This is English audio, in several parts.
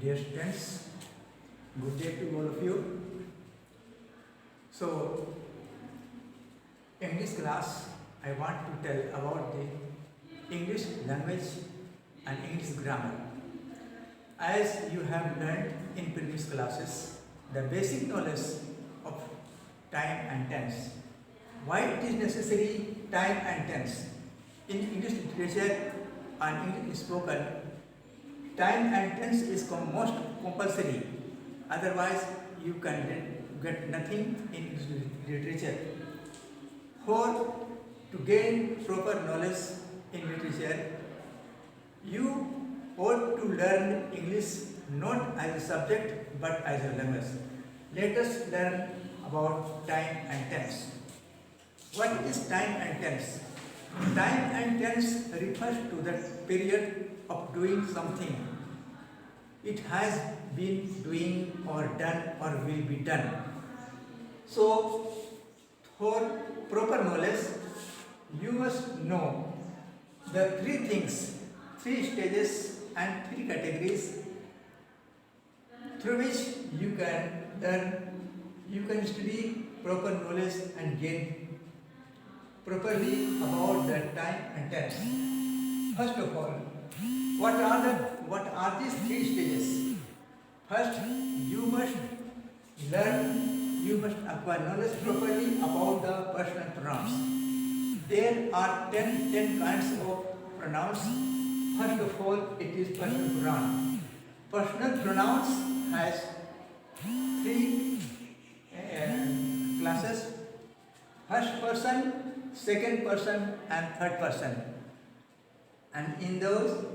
Dear students, good day to all of you. So, in this class, I want to tell about the English language and English grammar. As you have learned in previous classes, the basic knowledge of time and tense. Why it is necessary time and tense? In English literature and English spoken, time and tense is most compulsory. Otherwise, you can get nothing in English literature. For to gain proper knowledge in literature, you ought to learn English not as a subject but as a language. Let us learn about time and tense. What is time and tense? Time and tense refers to the period of doing something. It has been doing or done or will be done. So, for proper knowledge, you must know the three things, three stages and three categories through which you can learn, you can study proper knowledge and gain properly about the time and tense. First of all, what are these three stages? First, you must learn, you must acquire knowledge properly about the personal pronouns. There are 10 kinds of pronouns. First of all, it is personal pronoun. Personal pronouns has three classes: first person, second person, and third person. And in those,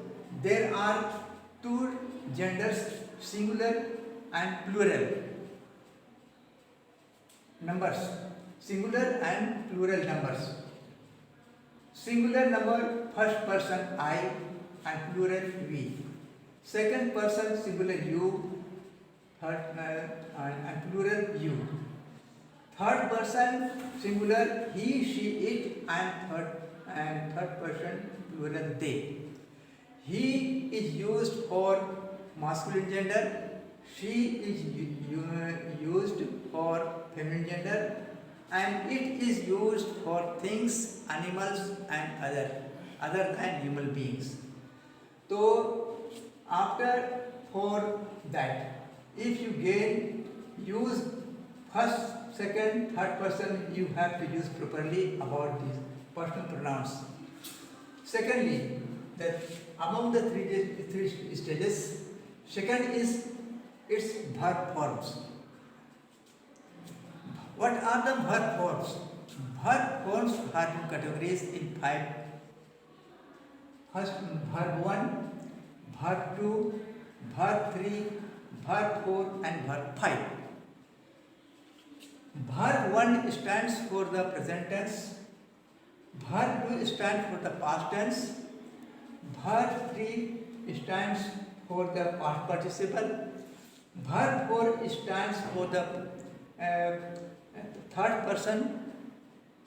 there are two genders, singular and plural numbers, singular and plural numbers. Singular number, first person I and plural we. Second person, singular you, third and plural you. Third person, singular he, she, it, and third person, plural they. He is used for masculine gender, she is used for feminine gender, and it is used for things, animals, and other than human beings. So, after for that, if you use first, second, third person, you have to use properly about these personal pronouns. Secondly, that among the three stages, second is its verb forms. What are the verb forms? Verb forms are in categories in 5. First, verb 1, verb 2, verb 3, verb 4, and verb 5. Verb 1 stands for the present tense. Verb 2 stands for the past tense. Verb 3 stands for the past participle. Verb 4 stands for the third person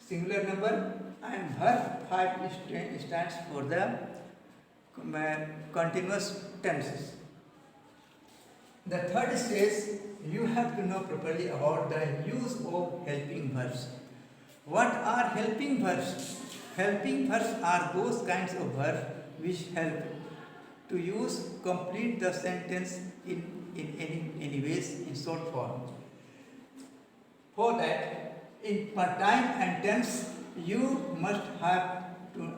singular number, and verb 5 stands for the continuous tenses. The third stage, you have to know properly about the use of helping verbs. What are helping verbs? Helping verbs are those kinds of verbs which help to complete the sentence in any ways in short form. For that, in time and tense, you must have to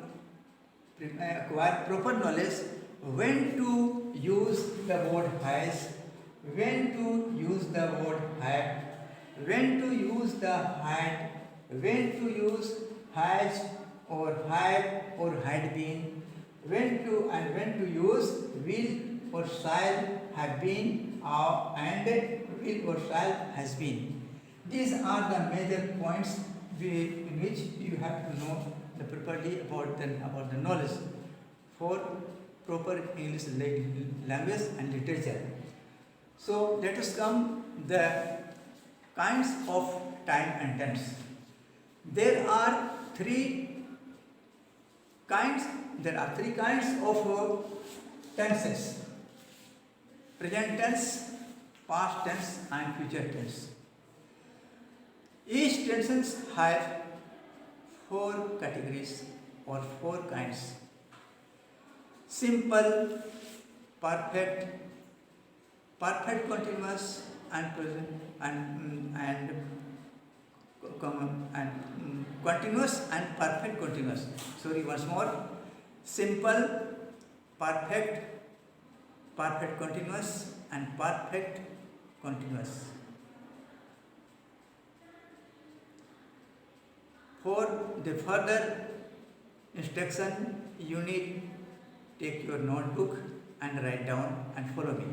acquire proper knowledge when to use the word has, when to use the word had, when to use the had, when to use has or had or had been, when to use will or shall have been and will or shall has been. These are the major points in which you have to know properly about the knowledge for proper English language and literature. So let us come the kinds of time and tense. There are three kinds of tenses. present tense, past tense and future tense. Each tenses have four categories or four kinds: simple, perfect, perfect continuous and present and continuous and perfect continuous. Sorry, once more: simple, perfect, perfect continuous and perfect continuous. For the further instruction, you need take your notebook and write down and follow me.